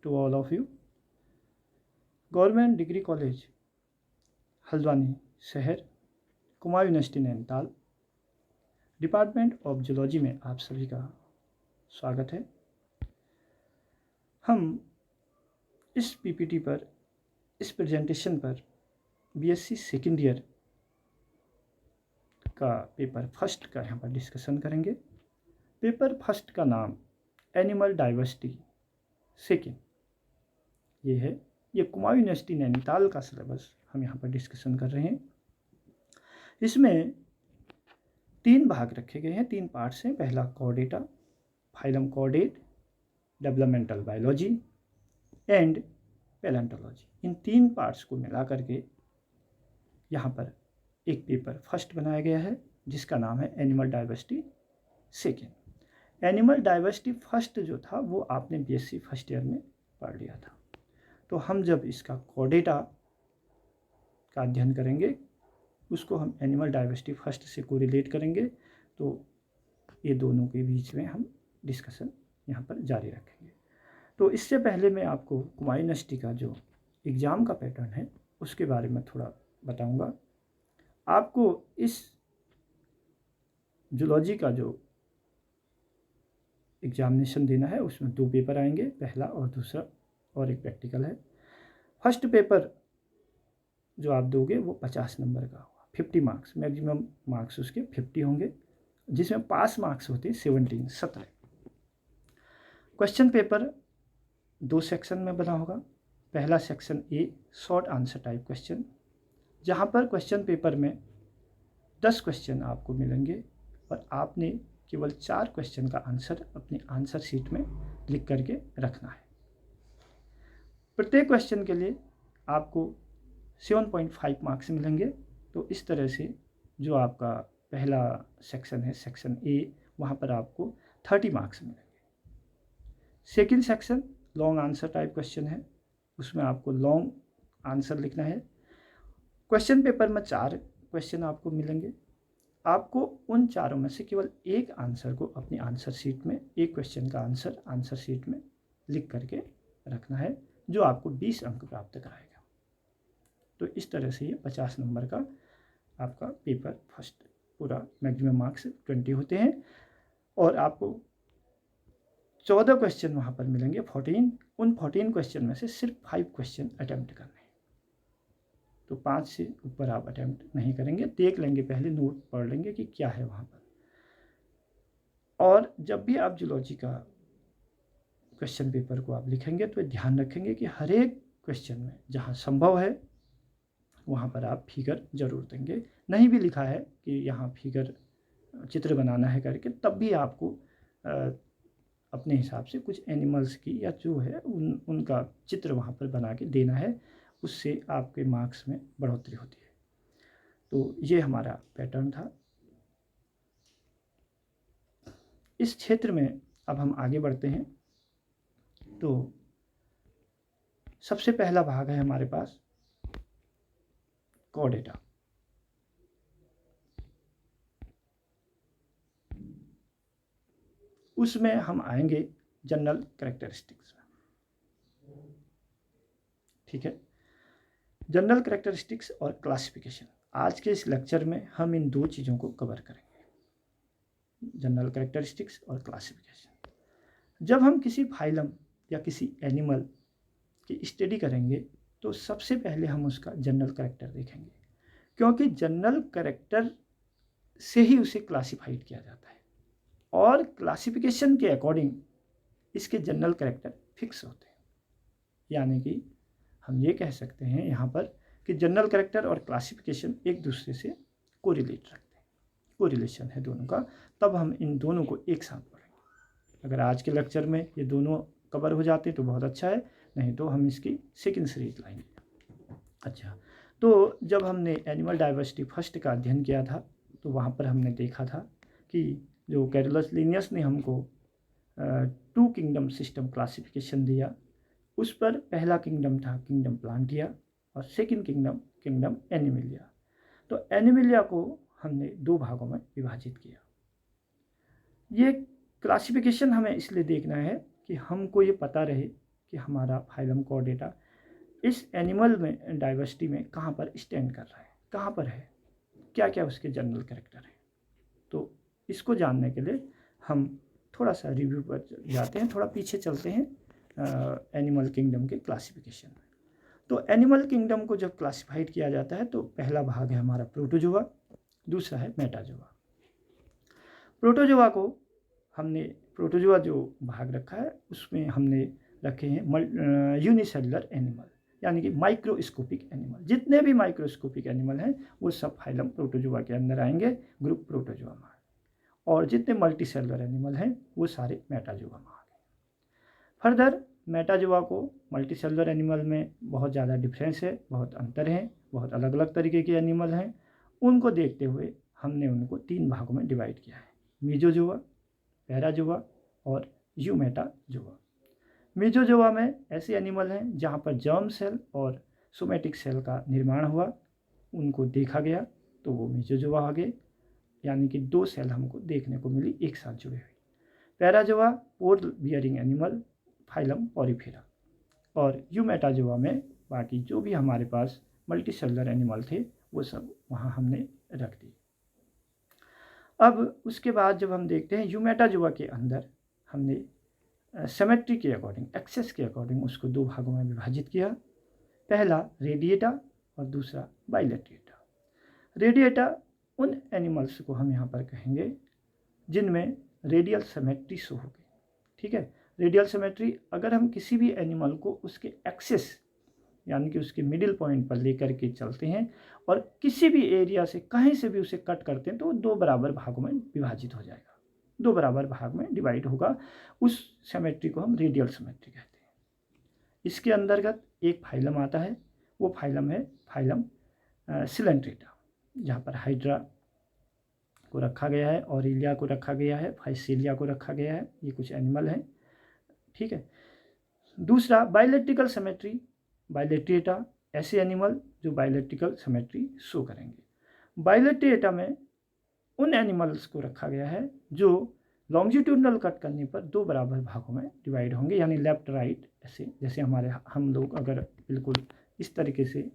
to all of you. Government degree college Haldwani शहर, Kumaon university Nainital, department of zoology में आप सभी का स्वागत है। हम इस पीपीटी पर, इस प्रेजेंटेशन पर बीएससी सेकेंड ईयर का पेपर फर्स्ट का यहाँ पर डिस्कशन करेंगे। पेपर फर्स्ट का नाम एनिमल डाइवर्सिटी सेकेंड ये है। ये कुमायूं यूनिवर्सिटी नैनीताल का सिलेबस हम यहाँ पर डिस्कशन कर रहे हैं। इसमें 3 भाग रखे गए हैं, 3 पार्ट्स हैं। पहला Chordata, phylum chordate, developmental biology and palaeontology. In 3 parts को मिला करके यहाँ पर एक पेपर फर्स्ट बनाया गया है जिसका नाम है animal diversity second. Animal diversity first जो था वो आपने बीएससी फर्स्ट ईयर में पढ़ लिया था। तो हम जब इसका कॉर्डेटा का अध्ययन करेंगे उसको हम एनिमल डाइवर्सिटी फर्स्ट से कोरिलेट करेंगे, तो ये दोनों के बीच में हम डिस्कशन यहाँ पर जारी रखेंगे। तो इससे पहले मैं आपको कुमायूं यूनिवर्सिटी का जो एग्ज़ाम का पैटर्न है उसके बारे में थोड़ा बताऊँगा। आपको इस जूलॉजी का जो एग्जामिनेशन देना है उसमें 2 पेपर आएंगे, पहला और दूसरा, और एक प्रैक्टिकल है। फर्स्ट पेपर जो आप दोगे वो 50 नंबर का होगा, 50 मार्क्स, मैक्सिमम मार्क्स उसके 50 होंगे, जिसमें पास मार्क्स होते 17। क्वेश्चन पेपर 2 सेक्शन में बना होगा। पहला section A, short answer type question, जहाँ पर क्वेश्चन पेपर में 10 क्वेश्चन आपको मिलेंगे और आपने केवल 4 क्वेश्चन का आंसर अपनी आंसर शीट में लिख करके रखना है। प्रत्येक क्वेश्चन के लिए आपको 7.5 मार्क्स मिलेंगे। तो इस तरह से जो आपका पहला सेक्शन है, सेक्शन ए, वहाँ पर आपको 30 मार्क्स मिलेंगे। Second section long answer type question है, उसमें आपको लॉन्ग आंसर लिखना है। क्वेश्चन पेपर में 4 क्वेश्चन आपको मिलेंगे। आपको उन चारों में से केवल एक आंसर को अपनी आंसर शीट में, एक क्वेश्चन का आंसर शीट में लिख करके रखना है, जो आपको 20 अंक प्राप्त कराएगा। तो इस तरह से ये 50 नंबर का आपका पेपर फर्स्ट, पूरा मैक्सिमम मार्क्स 20 होते हैं और आपको 14 क्वेश्चन वहाँ पर मिलेंगे, 14। उन 14 क्वेश्चन में से सिर्फ 5 क्वेश्चन अटैम्प्ट करने हैं। तो 5 से ऊपर आप अटैम्प्ट नहीं करेंगे, देख लेंगे, पहले नोट पढ़ लेंगे कि क्या है वहाँ पर। और जब भी आप जूलॉजी का क्वेश्चन पेपर को आप लिखेंगे तो ध्यान रखेंगे कि हर एक क्वेश्चन में जहाँ संभव है वहाँ पर आप फिगर जरूर देंगे। नहीं भी लिखा है कि यहाँ फिगर चित्र बनाना है करके, तब भी आपको अपने हिसाब से कुछ एनिमल्स की या जो है उनका चित्र वहाँ पर बना के देना है, उससे आपके मार्क्स में बढ़ोतरी होती है। तो ये हमारा पैटर्न था। इस क्षेत्र में अब हम आगे बढ़ते हैं। तो सबसे पहला भाग है हमारे पास कॉर्डेटा। उसमें हम आएंगे जनरल कैरेक्टरिस्टिक्स में। ठीक है, जनरल कैरेक्टरिस्टिक्स और क्लासिफिकेशन। आज के इस लेक्चर में हम इन 2 चीज़ों को कवर करेंगे, जनरल कैरेक्टरिस्टिक्स और क्लासिफिकेशन। जब हम किसी फाइलम या किसी एनिमल की स्टडी करेंगे तो सबसे पहले हम उसका जनरल कैरेक्टर देखेंगे, क्योंकि जनरल कैरेक्टर से ही उसे क्लासिफाइड किया जाता है और क्लासिफिकेशन के अकॉर्डिंग इसके जनरल कैरेक्टर फिक्स होते हैं। यानी कि हम ये कह सकते हैं यहाँ पर कि जनरल कैरेक्टर और क्लासिफिकेशन एक दूसरे से कोरिलेट रखते हैं, कोरिलेशन है दोनों का। तब हम इन दोनों को एक साथ पढ़ेंगे। अगर आज के लेक्चर में ये दोनों कवर हो जाते तो बहुत अच्छा है, नहीं तो हम इसकी सेकेंड सीरीज लाएंगे। अच्छा, तो जब हमने एनिमल डाइवर्सिटी फर्स्ट का अध्ययन किया था तो वहाँ पर हमने देखा था कि जो कैरोलस लिनियस ने हमको 2 किंगडम सिस्टम क्लासिफिकेशन दिया, उस पर पहला किंगडम था किंगडम प्लांटिया और सेकंड किंगडम एनिमिलिया। तो एनिमिलिया को हमने 2 भागों में विभाजित किया। ये क्लासिफिकेशन हमें इसलिए देखना है कि हमको ये पता रहे कि हमारा फाइलम कॉर्डेटा इस एनिमल में डाइवर्सिटी में कहाँ पर स्टैंड कर रहा है, कहाँ पर है, क्या क्या उसके जनरल कैरेक्टर हैं। तो इसको जानने के लिए हम थोड़ा सा रिव्यू पर जाते हैं, थोड़ा पीछे चलते हैं एनिमल किंगडम के क्लासिफिकेशन में। तो एनिमल किंगडम को जब क्लासिफाइड किया जाता है तो पहला भाग है हमारा प्रोटोजोआ, दूसरा है मेटाजोआ। प्रोटोजोआ जो भाग रखा है उसमें हमने रखे हैं यूनिसेलुलर एनिमल, यानी कि माइक्रोस्कोपिक एनिमल। जितने भी माइक्रोस्कोपिक एनिमल हैं वो सब फाइलम प्रोटोजोआ के अंदर आएंगे, ग्रुप प्रोटोजोआ में। और जितने मल्टीसेलुलर एनिमल हैं वो सारे मेटाजोआ में आ गए। फर्दर मेटाजोआ को मल्टीसेलुलर एनिमल में बहुत ज़्यादा डिफरेंस है, बहुत अंतर है, बहुत अलग अलग तरीके के एनिमल हैं। उनको देखते हुए हमने उनको 3 भागों में डिवाइड किया है, मीजोजोआ, पैराजोआ और यूमेटाजोआ। मीजोजोआ में ऐसे एनिमल हैं जहाँ पर जर्म सेल और सोमेटिक सेल का निर्माण हुआ, उनको देखा गया तो वो मीजोजोआ आ गए, यानी कि 2 सेल हमको देखने को मिली एक साथ जुड़े हुए। पैराजोआ पोर बियरिंग एनिमल, फाइलम पॉरीफेरा। और यूमेटाजोआ में बाकी जो भी हमारे पास मल्टीसेलुलर एनिमल थे वो सब वहाँ हमने रख दिए। अब उसके बाद जब हम देखते हैं यूमेटाजोआ के अंदर हमने सिमेट्री के अकॉर्डिंग, एक्सेस के अकॉर्डिंग उसको 2 भागों में विभाजित किया। पहला रेडिएटा और दूसरा बाइलेट्रिएटा। रेडिएटा उन एनिमल्स को हम यहाँ पर कहेंगे जिनमें रेडियल सिमेट्री शो होगी। ठीक है, रेडियल सिमेट्री अगर हम किसी भी एनिमल को उसके एक्सेस यानी कि उसके मिडिल पॉइंट पर लेकर के चलते हैं और किसी भी एरिया से कहीं से भी उसे कट करते हैं तो 2 बराबर भागों में विभाजित हो जाएगा, 2 बराबर भाग में डिवाइड होगा। उस सिमेट्री को हम रेडियल सिमेट्री कहते हैं। इसके अंतर्गत एक फाइलम आता है, वो फाइलम है फाइलम सिलेंट्रेटा, जहाँ पर हाइड्रा को रखा गया है, ऑरिलिया को रखा गया है, फाइसेलिया को रखा गया है। ये कुछ एनिमल हैं। ठीक है, दूसरा बाइलेट्रिकल सिमेट्री, बाइलेट्रिएटा, ऐसे एनिमल जो बाइलेट्रिकल सिमेट्री शो करेंगे। बाइलेट्रिएटा में उन एनिमल्स को रखा गया है जो लॉन्जिट्यूडनल कट करने पर 2 बराबर भागों में डिवाइड होंगे, यानी लेफ्ट राइट, ऐसे जैसे हम लोग अगर बिल्कुल इस तरीके से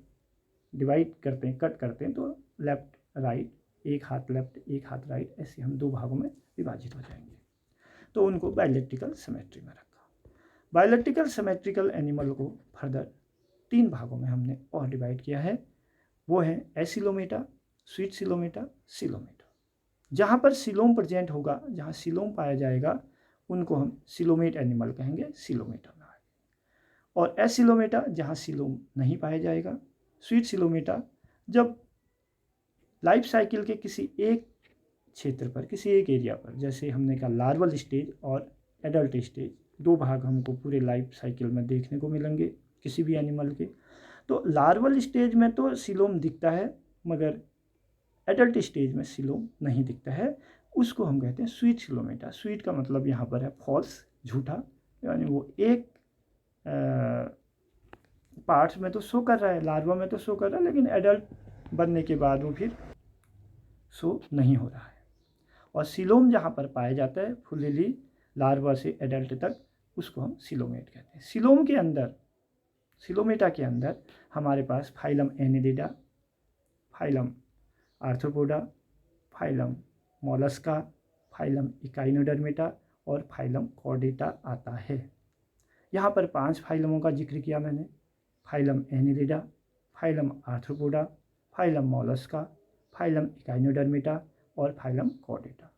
डिवाइड करते हैं, कट करते हैं, तो लेफ्ट राइट, एक हाथ लेफ्ट एक हाथ राइट, ऐसे हम 2 भागों में विभाजित हो जाएंगे। तो उनको बाइलेट्रिकल सिमेट्री में रखा। बाइलेट्रिकल सिमेट्रिकल एनिमल को फर्दर 3 भागों में हमने और डिवाइड किया है, वो है एसिलोमेटा, स्वीट सिलोमेटा, सिलोमेटा। जहाँ पर सिलोम प्रेजेंट होगा, जहाँ सिलोम पाया जाएगा, उनको हम सिलोमेट एनिमल कहेंगे, सिलोमेटा में। और एसिलोमेटा जहाँ सिलोम नहीं पाया जाएगा। स्वीट सिलोमेटा जब लाइफ साइकिल के किसी एक क्षेत्र पर, किसी एक एरिया पर, जैसे हमने कहा लार्वल स्टेज और एडल्ट स्टेज, 2 भाग हमको पूरे लाइफ साइकिल में देखने को मिलेंगे किसी भी एनिमल के। तो लार्वल स्टेज में तो सिलोम दिखता है, मगर एडल्ट स्टेज में सिलोम नहीं दिखता है, उसको हम कहते हैं स्वीट सिलोमेटा। स्वीट का मतलब यहाँ पर है फॉल्स, झूठा, यानी वो एक पार्ट्स में तो शो कर रहा है, लार्वा में तो शो कर रहा है, लेकिन एडल्ट बनने के बाद वो फिर शो नहीं हो रहा है। और सिलोम जहाँ पर पाया जाता है फुल्ली लार्वा से एडल्ट तक, उसको हम सिलोमेट कहते हैं। सिलोम के अंदर, सिलोमेटा के अंदर हमारे पास phylum annelida, phylum arthropoda, phylum mollusca, phylum echinodermata और फाइलम कॉर्डेटा आता है। यहाँ पर 5 फाइलमों का जिक्र किया मैंने, phylum annelida, phylum arthropoda, phylum mollusca, phylum echinodermata और फाइलम कॉर्डेटा।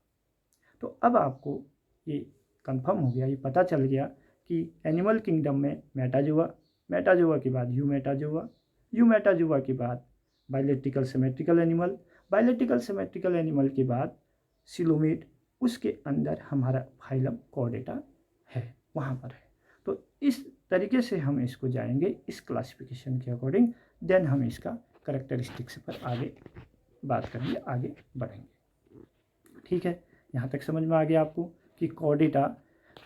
तो अब आपको ये कंफर्म हो गया, ये पता चल गया कि एनिमल किंगडम में मेटाजोआ, मेटाजोआ के बाद यूमेटाजोआ, यूमेटाजोआ के बाद बाइलेट्रिकल सिमेट्रिकल एनिमल, बाइलेट्रिकल सिमेट्रिकल एनिमल के बाद सिलोमेट, उसके अंदर हमारा फाइलम कॉर्डेटा है, वहाँ पर है। तो इस तरीके से हम इसको जाएंगे इस क्लासिफिकेशन के अकॉर्डिंग, देन हम इसका कैरेक्टरिस्टिक्स पर आगे बात करेंगे, आगे बढ़ेंगे। ठीक है, यहाँ तक समझ में आ गया आपको कि कॉर्डेटा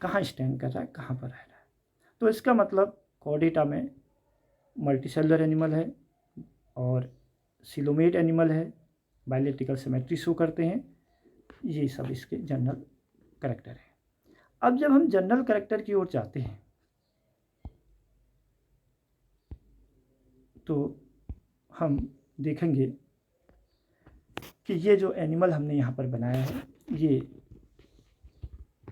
कहाँ स्टैंड कर रहा है, कहाँ पर रह रहा है। तो इसका मतलब कॉर्डेटा में मल्टीसेलुलर एनिमल है और सिलोमेट एनिमल है, बाइलेट्रिकल सिमेट्री शो करते हैं, ये सब इसके जनरल कैरेक्टर हैं। अब जब हम जनरल कैरेक्टर की ओर जाते हैं तो हम देखेंगे कि ये जो एनिमल हमने यहाँ पर बनाया है ये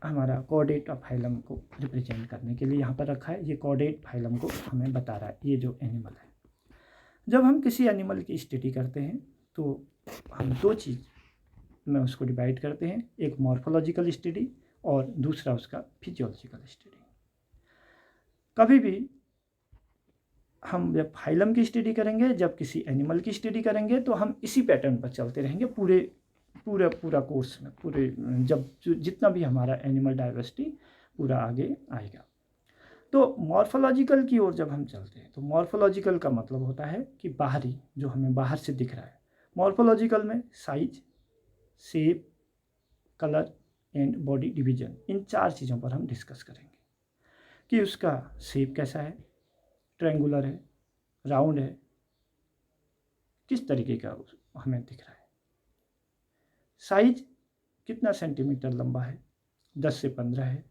हमारा कॉर्डेट ऑफ फाइलम को रिप्रेजेंट करने के लिए यहाँ पर रखा है। ये कॉर्डेट फाइलम को हमें बता रहा है ये जो एनिमल है। जब हम किसी एनिमल की स्टडी करते हैं तो हम दो चीज़ में उसको डिवाइड करते हैं, एक मॉर्फोलॉजिकल स्टडी और दूसरा उसका फिजियोलॉजिकल स्टडी। कभी भी हम जब फाइलम की स्टडी करेंगे, जब किसी एनिमल की स्टडी करेंगे तो हम इसी पैटर्न पर चलते रहेंगे पूरा कोर्स में, पूरे जब जितना भी हमारा एनिमल डाइवर्सिटी पूरा आगे आएगा। तो मॉर्फोलॉजिकल की ओर जब हम चलते हैं तो मॉर्फोलॉजिकल का मतलब होता है कि बाहरी, जो हमें बाहर से दिख रहा है। मॉर्फोलॉजिकल में size, shape, colour and body division, इन 4 चीज़ों पर हम डिस्कस करेंगे कि उसका शेप कैसा है, ट्रायंगुलर है, राउंड है, किस तरीके का हमें दिख रहा है। साइज कितना सेंटीमीटर लंबा है, 10 से 15 है,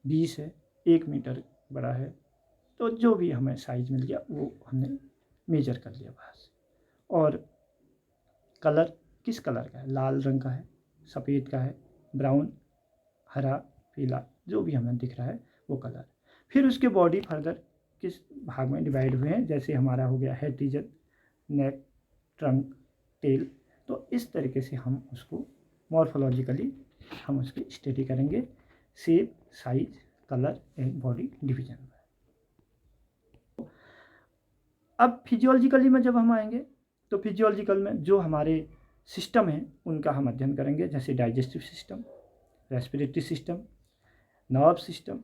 20 है, 1 मीटर बड़ा है, तो जो भी हमें साइज मिल गया वो हमने मेजर कर लिया बाहर से। और कलर किस कलर का है, लाल रंग का है, सफ़ेद का है, ब्राउन, हरा, पीला, जो भी हमें दिख रहा है वो कलर। फिर उसके बॉडी फर्दर किस भाग में डिवाइड हुए हैं, जैसे हमारा हो गया हेड रीजन, नेक, ट्रंक, टेल। तो इस तरीके से हम उसको मॉर्फोलॉजिकली हम उसकी स्टडी करेंगे, shape, size, colour and body division में। अब फिजियोलॉजिकली में जब हम आएंगे तो फिजियोलॉजिकल में जो हमारे सिस्टम हैं उनका हम अध्ययन करेंगे, जैसे digestive system, respiratory system, nerve system,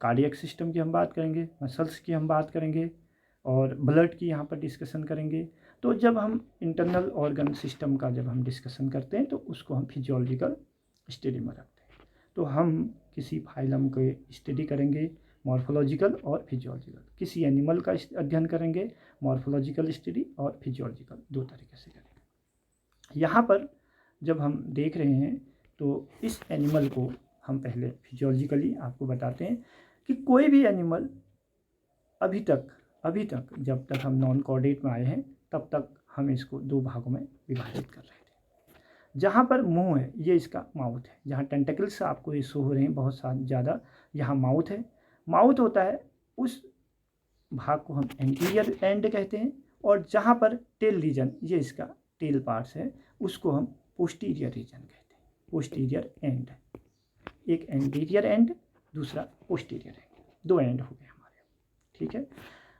cardiac system की हम बात करेंगे, मसल्स की हम बात करेंगे और ब्लड की यहाँ पर डिस्कशन करेंगे। तो जब हम इंटरनल ऑर्गन सिस्टम का जब हम डिस्कशन करते हैं तो उसको हम फिजियोलॉजिकल स्टडी में रखते हैं। तो हम किसी फाइलम को स्टडी करेंगे मॉर्फोलॉजिकल और फिजियोलॉजिकल, किसी एनिमल का अध्ययन करेंगे मॉर्फोलॉजिकल स्टडी और फिजियोलॉजिकल, 2 तरीके से करेंगे। यहाँ पर जब हम देख रहे हैं तो इस एनिमल को हम पहले फिजियोलॉजिकली आपको बताते हैं कि कोई भी एनिमल अभी तक जब तक हम नॉन कॉर्डेट में आए हैं तब तक हम इसको 2 भागों में विभाजित कर रहे थे। जहाँ पर मुंह है ये इसका माउथ है, जहाँ टेंटिकल्स आपको ये शो हो रहे हैं बहुत ज़्यादा, यहाँ माउथ है। माउथ होता है उस भाग को हम एंटीरियर एंड कहते हैं, और जहाँ पर टेल रीजन, ये इसका टेल पार्ट्स है, उसको हम पोस्टीरियर रीजन कहते हैं, पोस्टीरियर एंड। एक एंटीरियर एंड, दूसरा पोस्टीरियर एंड, 2 एंड हो गए हमारे, ठीक है।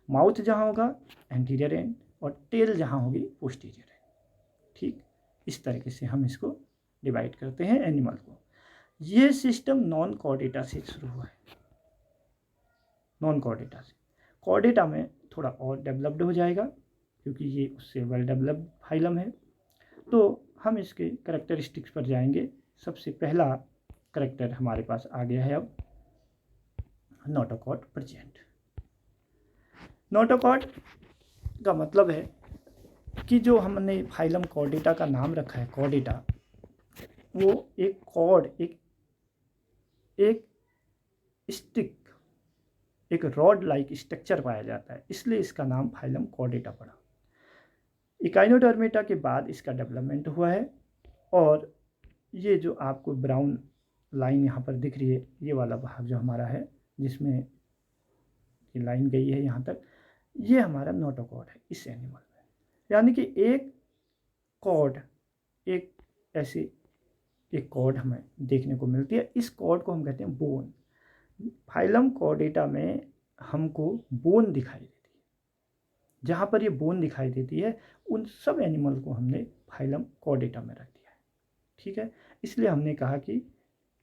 माउथ जहाँ होगा एंटीरियर एंड और टेल जहाँ होगी पोस्टीरियर एंड, ठीक। इस तरीके से हम इसको डिवाइड करते हैं एनिमल को। ये सिस्टम नॉन कॉर्डेटा से शुरू हुआ है, नॉन कॉर्डेटा से। कॉर्डेटा में थोड़ा और डेवलप्ड हो जाएगा क्योंकि ये उससे वेल डेवलप्ड फाइलम है। तो हम इसके कैरेक्टरिस्टिक्स पर जाएंगे। सबसे पहला कैरेक्टर हमारे पास आ गया है अब, नोटोकॉट प्रेजेंट। नोटोकॉट का मतलब है कि जो हमने फाइलम कॉर्डेटा का नाम रखा है, कॉर्डेटा, वो एक कॉर्ड, एक स्टिक, एक रॉड लाइक स्ट्रक्चर पाया जाता है, इसलिए इसका नाम फाइलम कॉर्डेटा पड़ा। इकाइनोडर्मेटा के बाद इसका डेवलपमेंट हुआ है, और ये जो आपको ब्राउन लाइन यहाँ पर दिख रही है, ये वाला भाग जो हमारा है जिसमें ये लाइन गई है यहाँ तक, ये हमारा नोटोकॉड है इस एनिमल में। यानी कि एक कॉर्ड, एक ऐसी एक कॉर्ड हमें देखने को मिलती है। इस कॉर्ड को हम कहते हैं बोन। फाइलम कॉर्डेटा में हमको बोन दिखाई देती है। जहाँ पर ये बोन दिखाई देती है उन सब एनिमल को हमने फाइलम कॉर्डेटा में रख दिया है, ठीक है। इसलिए हमने कहा कि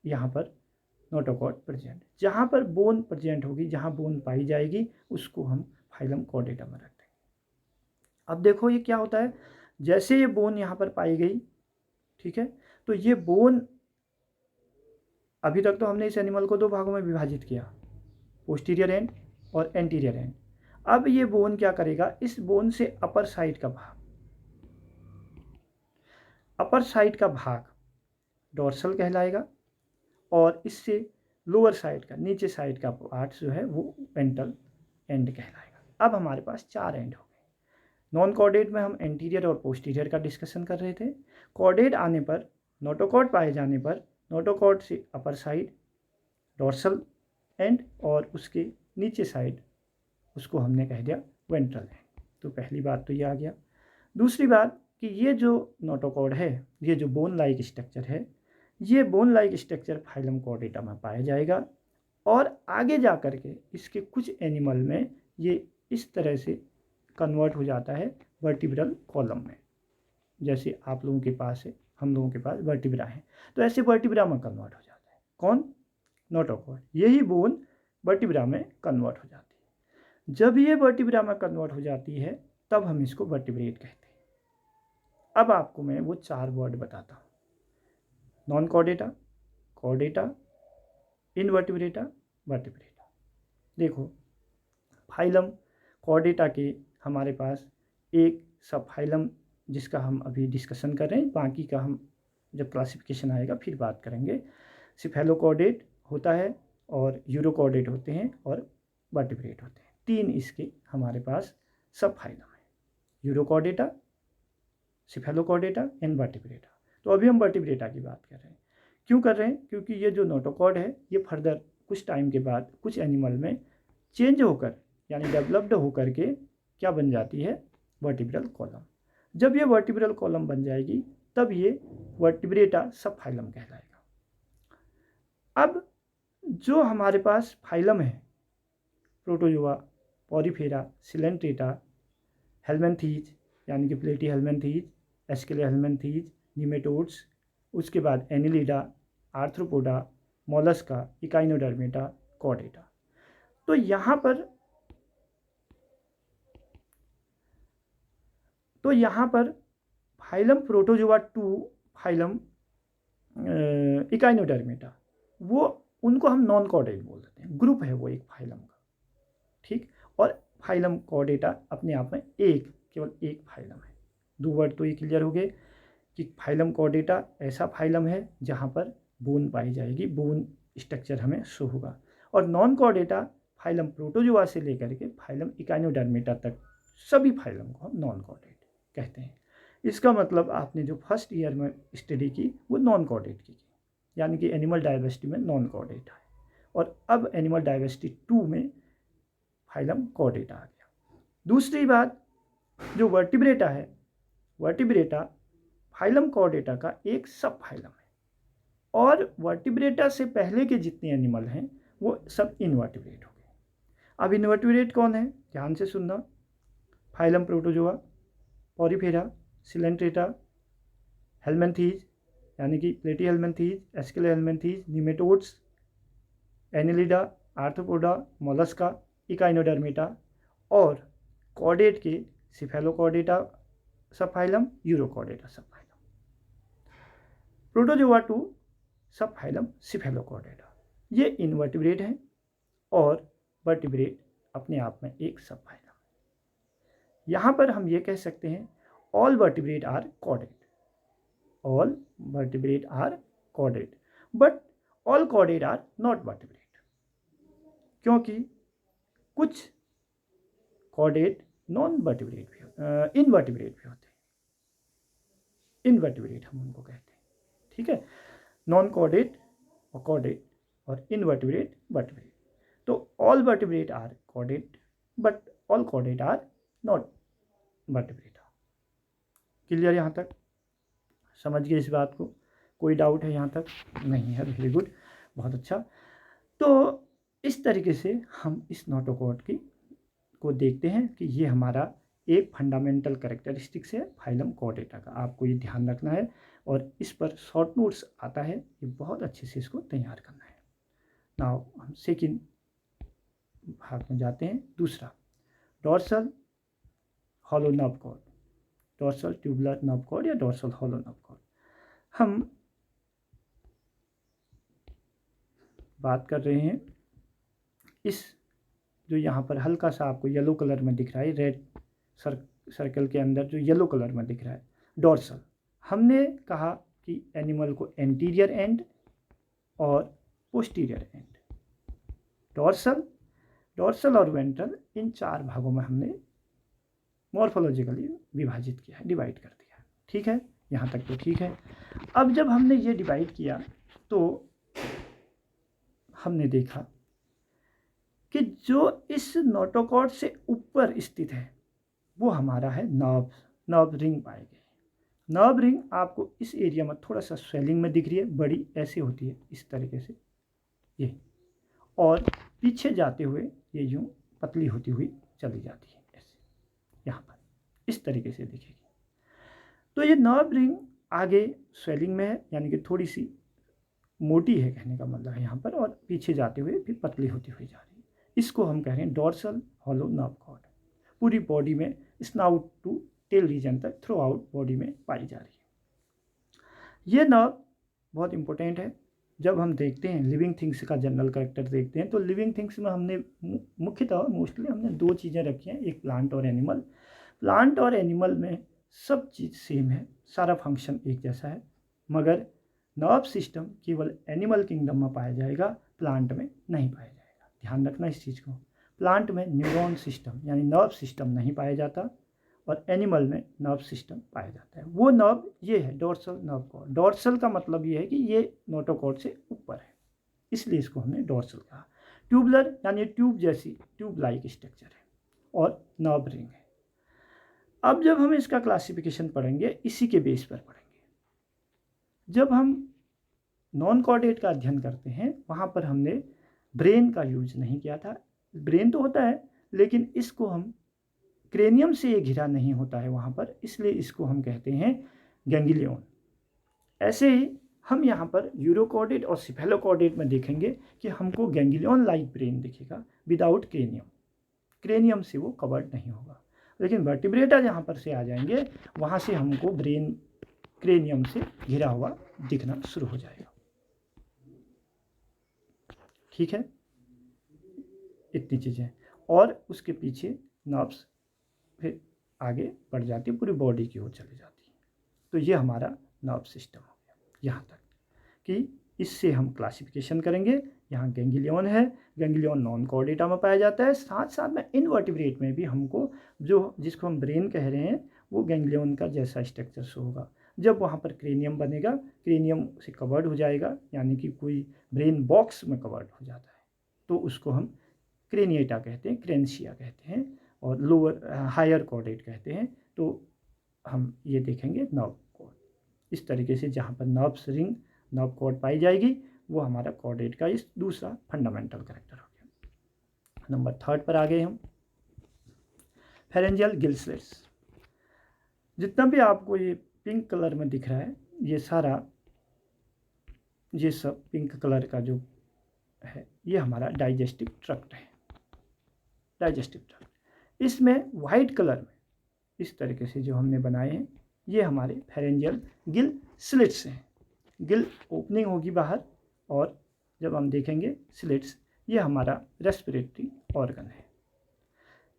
यहाँ पर नोटोकॉड प्रेजेंट, जहाँ पर बोन प्रेजेंट होगी, जहाँ बोन पाई जाएगी, उसको हम फाइलम कॉर्डेटा में रख देंगे। अब देखो ये क्या होता है, जैसे ये बोन यहाँ पर पाई गई, ठीक है, तो ये बोन, अभी तक तो हमने इस एनिमल को 2 भागों में विभाजित किया, पोस्टीरियर एंड और एंटीरियर एंड। अब ये बोन क्या करेगा, इस बोन से अपर साइड का भाग डोर्सल कहलाएगा, और इससे लोअर साइड का, नीचे साइड का पार्ट जो है वो वेंट्रल एंड कहलाएगा। अब हमारे पास 4 एंड हो गए। नॉन कॉर्डेट में हम एंटीरियर और पोस्टीरियर का डिस्कशन कर रहे थे। कॉर्डेट आने पर, नोटोकॉर्ड पाए जाने पर, नोटोकॉर्ड से अपर साइड डोर्सल एंड और उसके नीचे साइड उसको हमने कह दिया वेंट्रल एंड। तो पहली बात तो ये आ गया। दूसरी बात कि ये जो नोटोकॉर्ड है, ये जो बोन लाइक स्ट्रक्चर है, ये bone like structure phylum Chordata में पाया जाएगा और आगे जा कर के इसके कुछ एनिमल में ये इस तरह से कन्वर्ट हो जाता है वर्टिब्रल कॉलम में। जैसे आप लोगों के पास है, हम लोगों के पास वर्टिब्रा है, तो ऐसे वर्टिब्रा में कन्वर्ट हो जाता है। कौन? नोटोकॉर्ड। यही बोन वर्टिब्रा में कन्वर्ट हो जाती है। जब ये वर्टिब्रा में कन्वर्ट हो जाती है तब हम इसको वर्टिब्रेट कहते हैं। अब आपको मैं वो 4 वर्ड बताता हूँ। Non chordata, chordata, invertebrata, vertebrata. देखो, फाइलम कॉर्डेटा के हमारे पास एक सब फाइलम जिसका हम अभी डिस्कशन कर रहे हैं, बाकी का हम जब क्लासिफिकेशन आएगा फिर बात करेंगे। सिफेलोकॉर्डेट होता है और यूरोकॉर्डेट होते हैं और वर्टिब्रेट होते हैं। 3 इसके हमारे पास सब फाइलम है, यूरोकॉर्डेटा, सिफेलोकॉर्डेटा एंड वर्टिब्रेटा। तो अभी हम वर्टिब्रेटा की बात कर रहे हैं। क्यों कर रहे हैं? क्योंकि ये जो नोटोकॉर्ड है ये फर्दर कुछ टाइम के बाद कुछ एनिमल में चेंज होकर यानी डेवलप्ड होकर के क्या बन जाती है? Vertebral column. जब ये वर्टिब्रल कॉलम बन जाएगी तब ये वर्टिब्रेटा सब फाइलम कहलाएगा। अब जो हमारे पास फाइलम है, प्रोटोजोआ, पॉरीफेरा, सिलेंट्रेटा, हेलमेंथीज यानी कि platyhelminthes, aschelminthes, nematodes, उसके बाद annelida, arthropoda, mollusca, echinodermata, chordata. तो यहाँ पर phylum protozoa to phylum echinodermata, वो उनको हम नॉन कॉर्डेट बोल देते हैं, ग्रुप है वो एक फाइलम का, ठीक। और फाइलम कॉर्डेटा अपने आप में केवल एक फाइलम है। 2 वर्ड तो ये क्लियर हो गए कि फाइलम कॉर्डेटा ऐसा फाइलम है जहाँ पर बोन पाई जाएगी, बोन स्ट्रक्चर हमें शो होगा। और नॉन कॉर्डेटा फाइलम प्रोटोजोआ से लेकर के फाइलम इकाइनोडर्मेटा तक सभी फाइलम को हम नॉन कॉर्डेट कहते हैं। इसका मतलब आपने जो फर्स्ट ईयर में स्टडी की वो नॉन कॉर्डेट की, यानी कि एनिमल डाइवर्सिटी में नॉन कॉर्डेट है, और अब एनिमल डाइवर्सिटी 2 में फाइलम कॉर्डेटा आ गया। दूसरी बात, जो वर्टिब्रेटा है, वर्टिब्रेटा फाइलम कॉर्डेटा का एक सब फाइलम है, और वर्टिब्रेटा से पहले के जितने एनिमल हैं वो सब इनवर्टिब्रेट हो गए। अब इनवर्टिब्रेट कौन है? ध्यान से सुनना। Phylum protozoa, porifera, coelenterata, helminthes यानी कि platyhelminthes, aschelminthes, nematodes, annelida, arthropoda, mollusca, echinodermata, और कॉर्डेट के cephalochordata sub phylum, urochordata sub phylum. Protozoa to sub phylum cephalochordata, ये इनवर्टिब्रेट है और वर्टिब्रेट अपने आप में एक सब फाइलम। यहाँ पर हम ये कह सकते हैं all vertebrate are chordate, all vertebrate are chordate, but all chordate are not vertebrate, क्योंकि कुछ कॉर्डेट नॉन वर्टिब्रेट भी इनवर्टिब्रेट भी होते हैं। इनवर्टिब्रेट हम उनको कहते हैं, ठीक है। नॉन कॉर्डेट और कॉर्डेट और इनवर्टिब्रेट वर्टिब्रेट। तो all vertebrate are chordate but all chordate are not vertebrate. Clear? यहाँ तक समझ गए इस बात को? कोई डाउट है यहाँ तक? नहीं है, वेरी गुड, बहुत अच्छा। तो इस तरीके से हम इस नोटोकॉर्ड को देखते हैं कि ये हमारा एक फंडामेंटल कैरेक्टरिस्टिक्स है फाइलम कॉर्डेटा का। आपको ये ध्यान रखना है और इस पर शॉर्ट नोट्स आता है, ये बहुत अच्छे से इसको तैयार करना है। नाउ हम सेकेंड भाग में जाते हैं। दूसरा, dorsal hollow nerve cord, dorsal tubular nerve cord या डोर्सल हॉलो नर्व कॉर्ड। हम बात कर रहे हैं इस जो यहाँ पर हल्का सा आपको येलो कलर में दिख रहा है, रेड सर्कल के अंदर जो येलो कलर में दिख रहा है, डोर्सल। हमने कहा कि एनिमल को एंटीरियर एंड और पोस्टीरियर एंड, डोर्सल डोर्सल और वेंट्रल इन 4 भागों में हमने मॉर्फोलॉजिकली विभाजित किया है, डिवाइड कर दिया है। ठीक है, यहाँ तक तो ठीक है। अब जब हमने ये डिवाइड किया तो हमने देखा कि जो इस नोटोकॉर्ड से ऊपर स्थित है वो हमारा है नर्व रिंग पाए गए। नर्व रिंग आपको इस एरिया में थोड़ा सा स्वेलिंग में दिख रही है, बड़ी ऐसे होती है इस तरीके से ये, और पीछे जाते हुए ये यूं पतली होती हुई चली जाती है ऐसे, यहाँ पर इस तरीके से दिखेगी। तो ये नर्व रिंग आगे स्वेलिंग में है, यानी कि थोड़ी सी मोटी है कहने का मतलब है यहाँ पर, और पीछे जाते हुए फिर पतली होती हुई जा रही है। इसको हम कह रहे हैं डोर्सल हॉलो नर्व कॉर्ड। पूरी बॉडी में स्नाउट टू टेल रीजन तक थ्रू आउट बॉडी में पाई जा रही है। ये नर्व बहुत इंपॉर्टेंट है। जब हम देखते हैं लिविंग थिंग्स का जनरल कैरेक्टर देखते हैं तो लिविंग थिंग्स में हमने मुख्यतः मोस्टली हमने 2 चीज़ें रखी हैं, एक प्लांट और एनिमल। प्लांट और एनिमल में सब चीज़ सेम है, सारा फंक्शन एक जैसा है, मगर नर्व सिस्टम केवल एनिमल किंगडम में पाया जाएगा, प्लांट में नहीं पाया जाएगा। ध्यान रखना इस चीज़ को। प्लांट में न्यूरॉन सिस्टम यानी नर्व सिस्टम नहीं पाया जाता और एनिमल में नर्व सिस्टम पाया जाता है। वो नर्व ये है डोर्सल नर्व कॉर्ड। डोर्सल का मतलब ये है कि ये नोटोकॉर्ड से ऊपर है, इसलिए इसको हमने डोर्सल कहा। ट्यूबलर यानी ट्यूब जैसी, ट्यूब लाइक स्ट्रक्चर है, और नर्व रिंग है। अब जब हम इसका क्लासिफिकेशन पढ़ेंगे इसी के बेस पर पढ़ेंगे। जब हम नॉन कॉर्डेट का अध्ययन करते हैं वहाँ पर हमने ब्रेन का यूज नहीं किया था। ब्रेन तो होता है लेकिन इसको हम क्रेनियम से ये घिरा नहीं होता है वहाँ पर, इसलिए इसको हम कहते हैं गैंग्लियन। ऐसे ही हम यहाँ पर यूरोकॉर्डेट और सिफेलोकॉर्डेट में देखेंगे कि हमको गैंग्लियन लाइक ब्रेन दिखेगा विदाउट क्रेनियम। क्रेनियम से वो कवर्ड नहीं होगा। लेकिन वर्टिब्रेटा जहाँ पर से आ जाएंगे वहाँ से हमको ब्रेन क्रेनियम से घिरा हुआ दिखना शुरू हो जाएगा। ठीक है, इतनी चीज़ें, और उसके पीछे नर्व्स फिर आगे बढ़ जाती है, पूरी बॉडी की ओर चली जाती है। तो ये हमारा नर्व सिस्टम हो गया यहाँ तक कि इससे हम क्लासिफिकेशन करेंगे। यहाँ गैंग्लियन है, गैंग्लियन नॉन कॉर्डेटा में पाया जाता है। साथ साथ में इनवर्टिब्रेट में भी हमको जो जिसको हम ब्रेन कह रहे हैं वो गैंग्लियन का जैसा स्ट्रक्चर शो होगा। जब वहाँ पर क्रेनियम बनेगा, क्रेनियम से कवर्ड हो जाएगा, यानी कि कोई ब्रेन बॉक्स में कवर्ड हो जाता है, तो उसको हम क्रेनिएटा कहते हैं, क्रेंशिया कहते हैं, और लोअर हायर कॉर्डेट कहते हैं। तो हम ये देखेंगे नर्व कॉर्ड इस तरीके से, जहाँ पर नर्व्स रिंग नर्व कॉर्ड पाई जाएगी वो हमारा कॉर्डेट का इस दूसरा फंडामेंटल कैरेक्टर हो गया। नंबर 3 पर आ गए हम, फेरेंजियल गिल स्लिट्स। जितना भी आपको ये पिंक कलर में दिख रहा है ये सारा, ये सब पिंक कलर का जो है ये हमारा डाइजेस्टिव ट्रैक्ट है। डाइजेस्टिव ट्रैक्ट इसमें वाइट कलर में इस तरीके से जो हमने बनाए हैं ये हमारे फेरेंजियल गिल स्लिट्स हैं। गिल ओपनिंग होगी बाहर, और जब हम देखेंगे स्लिट्स, ये हमारा रेस्पिरेटरी ऑर्गन है।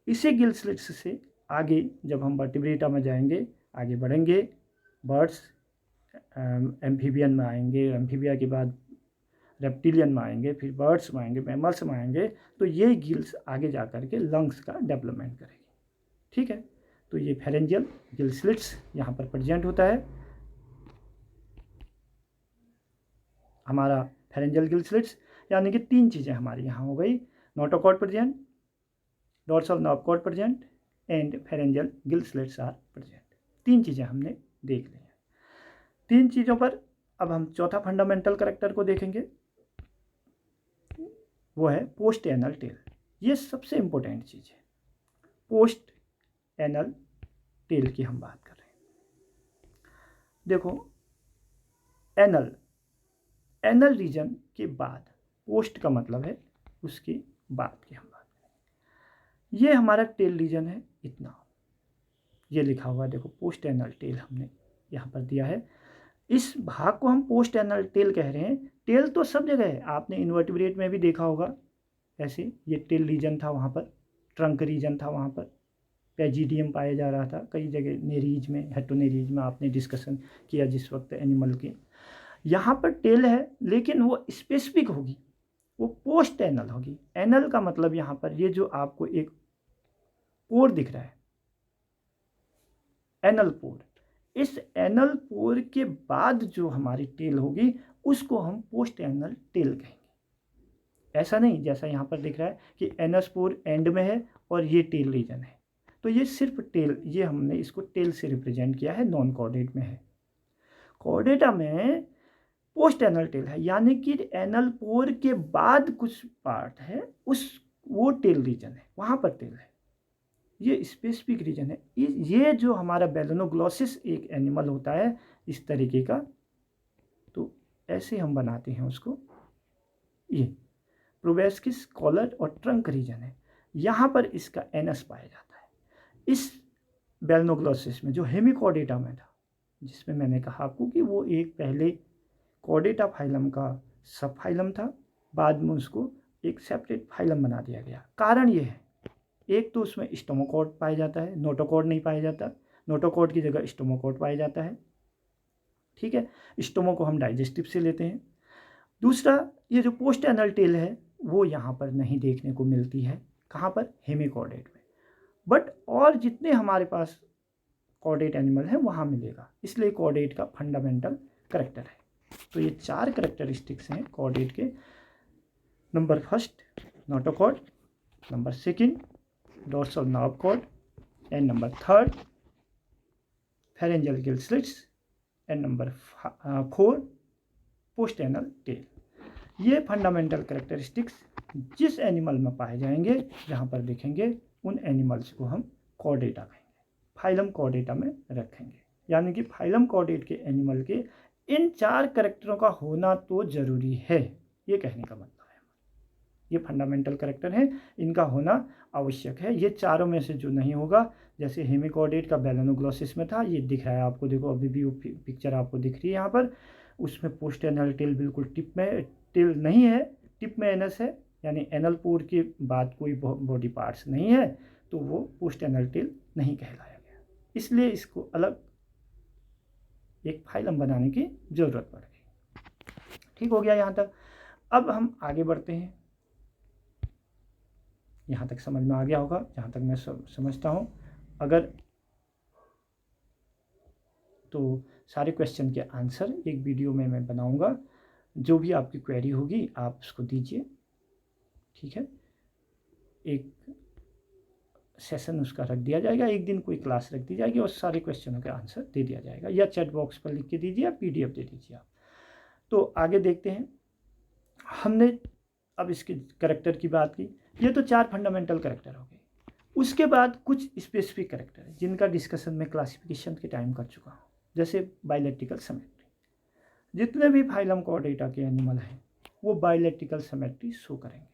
इसी गिल स्लिट्स से आगे जब हम वर्टिब्रेटा में जाएंगे, आगे बढ़ेंगे, बर्ड्स एम्फीबियन में आएंगे, एम्फीबिया के बाद रेप्टिलियन में आएंगे, फिर बर्ड्स में आएंगे, मैमल्स में आएंगे, तो ये गिल्स आगे जा कर के लंग्स का डेवलपमेंट करेगी। ठीक है, तो ये फेरेंजियल गिल स्लिट्स यहाँ पर प्रेजेंट होता है। हमारा फेरेंजियल गिल स्लिट्स यानी कि 3 चीज़ें हमारी यहाँ हो गई, notochord present, dorsal nerve cord present and pharyngeal gill slits are present. 3 चीज़ें हमने देख ली हैं। 3 चीज़ों पर अब हम चौथा फंडामेंटल कैरेक्टर को देखेंगे, वो है पोस्ट एनल टेल। ये सबसे इम्पोर्टेंट चीज़ है, पोस्ट एनल टेल की हम बात कर रहे हैं। देखो, एनल रीजन के बाद, पोस्ट का मतलब है उसके बाद की हम बात करें। ये हमारा टेल रीजन है, इतना ये लिखा हुआ है, देखो पोस्ट एनल टेल हमने यहाँ पर दिया है। इस भाग को हम पोस्ट एनल टेल कह रहे हैं। टेल तो सब जगह है, आपने इनवर्टिब्रेट में भी देखा होगा ऐसे, ये टेल रीजन था वहाँ पर, ट्रंक रीजन था वहाँ पर, पैजिडियम पाया जा रहा था कई जगह, नेरीज में, हेटोनेरीज में आपने डिस्कशन किया जिस वक्त एनिमल के। यहाँ पर टेल है लेकिन वो स्पेसिफिक होगी, वो पोस्ट एनल होगी। एनल का मतलब यहाँ पर ये जो आपको एक पोर दिख रहा है, एनल पोर, इस एनल पोर के बाद जो हमारी टेल होगी उसको हम पोस्ट एनल टेल कहेंगे। ऐसा नहीं जैसा यहाँ पर दिख रहा है कि एनस पोर एंड में है और ये टेल रीजन है, तो ये सिर्फ टेल, ये हमने इसको टेल से रिप्रेजेंट किया है, नॉन कॉर्डेट में है। कॉर्डेटा में पोस्ट एनल टेल है, यानी कि एनल पोर के बाद कुछ पार्ट है उस वो टेल रीजन है, वहाँ पर टेल है, ये स्पेसिफिक रीजन है। ये जो हमारा बेलेनोग्लोसिस एक एनिमल होता है इस तरीके का, तो ऐसे हम बनाते हैं उसको। ये प्रोबेस्किस कॉलर और ट्रंक रीजन है, यहाँ पर इसका एनस पाया जाता है। इस बेलेनोग्लोसिस में जो हेमिकॉर्डेटा में था, जिसमें मैंने कहा आपको कि वो एक पहले कॉर्डेटा फाइलम का सब फाइलम था, बाद में उसको एक सेपरेट फाइलम बना दिया गया। कारण ये है, एक तो उसमें स्टोमोकॉर्ड पाया जाता है, नोटोकॉर्ड नहीं पाया जाता, नोटोकॉर्ड की जगह स्टोमोकॉर्ड पाया जाता है, ठीक है। स्टोमो को हम डाइजेस्टिव से लेते हैं। दूसरा, ये जो पोस्ट एनल टेल है वो यहाँ पर नहीं देखने को मिलती है, कहाँ पर, हेमिकॉर्डेट में, बट और जितने हमारे पास कॉर्डेट एनिमल है वहाँ मिलेगा, इसलिए कॉर्डेट का फंडामेंटल करेक्टर है। तो ये 4 करेक्टरिस्टिक्स हैं कॉर्डेट के। Number first notochord, number second dorsal nerve cord, and number third pharyngeal gill slits, and number 4 post anal tail. ये फंडामेंटल करेक्टरिस्टिक्स जिस एनिमल में पाए जाएंगे, जहाँ पर देखेंगे, उन एनिमल्स को हम कॉर्डेटा कहेंगे, फाइलम कॉर्डेटा में रखेंगे। यानी कि फाइलम कॉर्डेट के एनिमल के इन 4 करेक्टरों का होना तो जरूरी है, ये कहने का मतलब है। ये फंडामेंटल करेक्टर है, इनका होना आवश्यक है। ये चारों में से जो नहीं होगा, जैसे हेमिकॉर्डेट का बेलेनोग्लोसिस में था, ये दिख रहा है आपको, देखो अभी भी वो पिक्चर आपको दिख रही है यहाँ पर, उसमें पोस्ट एनल टेल बिल्कुल टिप में टेल नहीं है, टिप में एनस है, यानी एनल पोर के बाद कोई बॉडी पार्ट्स नहीं है, तो वो पोस्ट एनल टेल नहीं कहलाया गया, इसलिए इसको अलग एक फाइलम बनाने की जरूरत पड़ गई। ठीक हो गया यहाँ तक। अब हम आगे बढ़ते हैं, यहाँ तक समझ में आ गया होगा जहाँ तक मैं समझता हूँ। अगर तो सारे क्वेश्चन के आंसर एक वीडियो में मैं बनाऊंगा, जो भी आपकी क्वेरी होगी आप उसको दीजिए, ठीक है। एक सेशन उसका रख दिया जाएगा, एक दिन कोई क्लास रख दी जाएगी और सारे क्वेश्चनों का आंसर दे दिया जाएगा, या चैट बॉक्स पर लिख के दीजिए या PDF दे दीजिए आप। तो आगे देखते हैं। हमने अब इसके करेक्टर की बात की, ये तो 4 फंडामेंटल करेक्टर हो गए। उसके बाद कुछ स्पेसिफिक करेक्टर है जिनका डिस्कशन मैं क्लासिफिकेशन के टाइम कर चुका हूँ, जैसे बाइलेक्ट्रिकल सिमेट्री। जितने भी फाइलम कॉर्डेटा के एनिमल हैं वो बाइलेक्ट्रिकल सिमेट्री शो करेंगे।